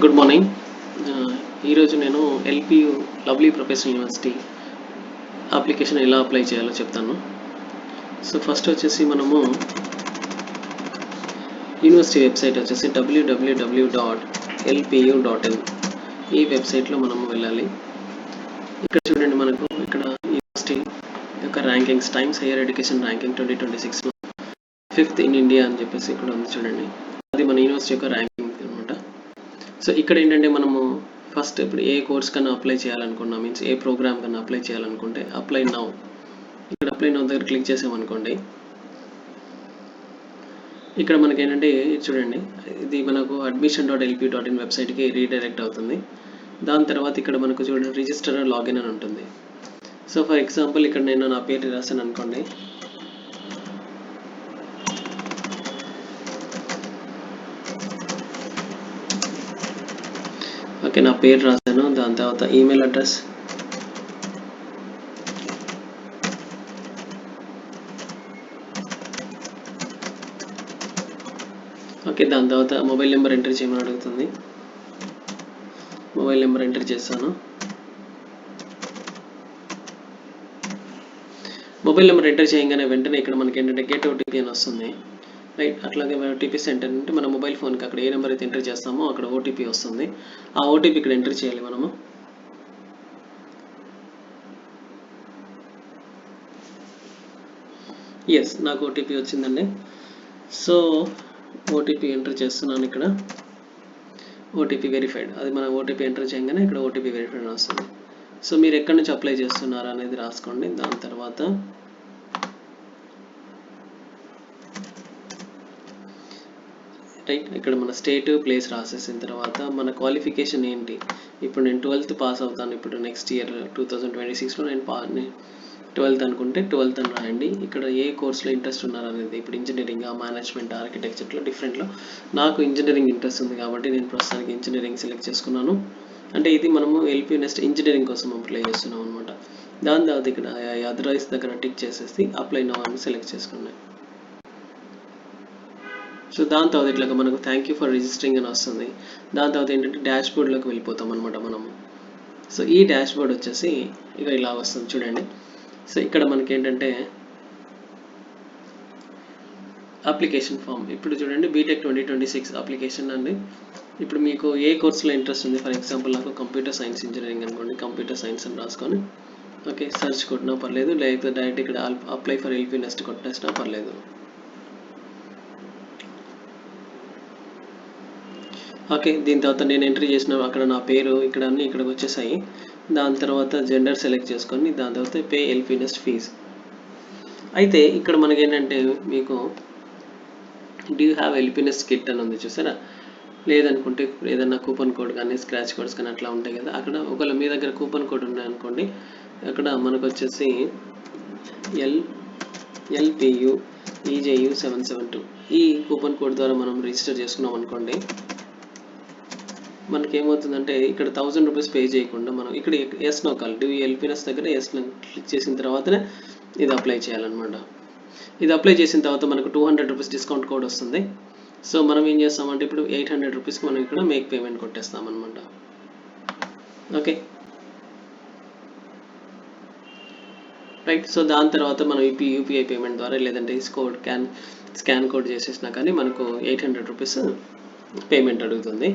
Good morning. ఈరోజు నేను LPU lovely professional university application ఎలా అప్లై చేయాలో చెప్తాను. సో ఫస్ట్ వచ్చేసి మనము యూనివర్సిటీ వెబ్సైట్ వచ్చేసి www.lpu.in ఈ వెబ్సైట్లో మనము వెళ్ళాలి. ఇక్కడ చూడండి, మనకు ఇక్కడ యూనివర్సిటీ యొక్క rankings, times higher education ranking 2026లో 5th ఇన్ ఇండియా అని చెప్పేసి ఇక్కడ ఉంది చూడండి. అది మన యూనివర్సిటీ యొక్క ర్యాంకింగ్ అనమాట. సో ఇక్కడ ఏంటంటే మనము ఫస్ట్ ఇప్పుడు ఏ కోర్స్ కన్నా అప్లై చేయాలనుకున్నా, మీన్స్ ఏ ప్రోగ్రామ్ కన్నా అప్లై చేయాలనుకుంటే అప్లై నౌ, ఇక్కడ అప్లై నౌ దగ్గర క్లిక్ చేసామనుకోండి, ఇక్కడ మనకి ఏంటంటే చూడండి, ఇది మనకు admission.lp.in వెబ్సైట్కి రీడైరెక్ట్ అవుతుంది. దాని తర్వాత ఇక్కడ మనకు చూడండి రిజిస్టర్ లాగిన్ అని ఉంటుంది. సో ఫర్ ఎగ్జాంపుల్ ఇక్కడ నేను నా పేరు రాశాను అనుకోండి. ఓకే, నా పేరు రాశాను. దాని తర్వాత ఈమెయిల్ అడ్రస్, ఓకే, దాని తర్వాత మొబైల్ నెంబర్ ఎంటర్ చేయమని అడుగుతుంది. మొబైల్ నెంబర్ ఎంటర్ చేస్తాను. మొబైల్ నెంబర్ ఎంటర్ చేయగానే వెంటనే ఇక్కడ మనకి ఏంటంటే గెట్ ఓటీపీ అని వస్తుంది, రైట్. అట్లాగే ఓటీపీ సెంటర్ అంటే మన మొబైల్ ఫోన్కి అక్కడ ఏ నెంబర్ అయితే ఎంటర్ చేస్తామో అక్కడ ఓటీపీ వస్తుంది. ఆ ఓటీపీ ఇక్కడ ఎంటర్ చేయాలి మనము. ఎస్, నాకు ఓటీపీ వచ్చిందండి. సో ఓటీపీ ఎంటర్ చేస్తున్నాను ఇక్కడ. ఓటీపీ వెరిఫైడ్, అది మన ఓటీపీ ఎంటర్ చేయగానే ఇక్కడ ఓటీపీ వెరిఫైడ్ వస్తుంది. సో మీరు ఎక్కడి నుంచి అప్లై చేస్తున్నారు అనేది రాసుకోండి. దాని తర్వాత రైట్, ఇక్కడ మన స్టేట్, ప్లేస్ రాసేసిన తర్వాత మన క్వాలిఫికేషన్ ఏంటి. ఇప్పుడు నేను 12th పాస్ అవుతాను. ఇప్పుడు నెక్స్ట్ ఇయర్ 2026లో నేను 12th అనుకుంటే 12th అని రాయండి. ఇక్కడ ఏ కోర్సులో ఇంట్రెస్ట్ ఉన్నారు అనేది, ఇప్పుడు ఇంజనీరింగ్, మేనేజ్మెంట్, ఆర్కిటెక్చర్లో డిఫరెంట్లో నాకు ఇంజనీరింగ్ ఇంట్రెస్ట్ ఉంది కాబట్టి నేను ప్రస్తుతానికి ఇంజనీరింగ్ సెలెక్ట్ చేసుకున్నాను. అంటే ఇది మనము ఎల్పి నెక్స్ట్ ఇంజనీరింగ్ కోసం అప్లై చేస్తున్నాం అనమాట. దాని తర్వాత ఇక్కడ అదర్వైజ్ దగ్గర టిక్ చేసేసి అప్లై నౌ అని సెలెక్ట్ చేసుకున్నాను. సో దాని తర్వాత ఇట్లాగా మనకు థ్యాంక్ యూ ఫర్ రిజిస్టరింగ్ అని వస్తుంది. దాని తర్వాత ఏంటంటే డాష్ బోర్డ్లోకి వెళ్ళిపోతాం అనమాట మనము. సో ఈ డాష్ బోర్డ్ వచ్చేసి ఇక ఇలా వస్తుంది చూడండి. సో ఇక్కడ మనకి ఏంటంటే అప్లికేషన్ ఫామ్, ఇప్పుడు చూడండి బీటెక్ 2026 అప్లికేషన్ అండి. ఇప్పుడు మీకు ఏ కోర్సులో ఇంట్రెస్ట్ ఉంది, ఫర్ ఎగ్జాంపుల్ నాకు కంప్యూటర్ సైన్స్ ఇంజనీరింగ్ అనుకోండి, కంప్యూటర్ సైన్స్ అని రాసుకొని ఓకే సెర్చ్ కొట్టినా పర్లేదు, లేకపోతే డైరెక్ట్ ఇక్కడ అప్లై ఫర్ ఎల్పి నెక్స్ట్ కొట్టేసినా పర్లేదు. ఓకే, దీని తర్వాత నేను ఎంట్రీ చేసిన అక్కడ నా పేరు ఇక్కడ అన్నీ ఇక్కడికి వచ్చేసాయి. దాని తర్వాత జెండర్ సెలెక్ట్ చేసుకొని దాని తర్వాత పే ఎల్పి నెక్స్ట్ ఫీజ్. అయితే ఇక్కడ మనకి ఏంటంటే మీకు do you have LP next kit అని ఉంది చూసారా. లేదనుకుంటే ఏదన్నా కూపన్ కోడ్ కానీ స్క్రాచ్ కోడ్స్ కానీ అట్లా ఉంటాయి కదా, అక్కడ ఒకవేళ మీ దగ్గర కూపన్ కోడ్ ఉన్నాయనుకోండి, అక్కడ మనకు వచ్చేసి LPU EJU 772 ఈ కూపన్ కోడ్ ద్వారా మనం రిజిస్టర్ చేసుకున్నాం అనుకోండి, మనకి ఏమవుతుందంటే ఇక్కడ 1000 రూపీస్ పే చేయకుండా మనం ఇక్కడ ఎస్ నొక్కాలి. డూ ఎల్పినెస్ దగ్గర ఎస్ క్లిక్ చేసిన తర్వాతనే ఇది అప్లై చేయాలన్నమాట. ఇది అప్లై చేసిన తర్వాత మనకు 200 రూపీస్ డిస్కౌంట్ కోడ్ వస్తుంది. సో మనం ఏం చేస్తామంటే ఇప్పుడు 800 రూపీస్కి మనం ఇక్కడ మేక్ పేమెంట్ కొట్టేస్తాం అనమాట. Okay right. సో దాని తర్వాత మనం యూపీఐ పేమెంట్ ద్వారా లేదంటే స్కాన్ కోడ్ చేసేసినా కానీ మనకు 800 రూపీస్ పేమెంట్ అడుగుతుంది.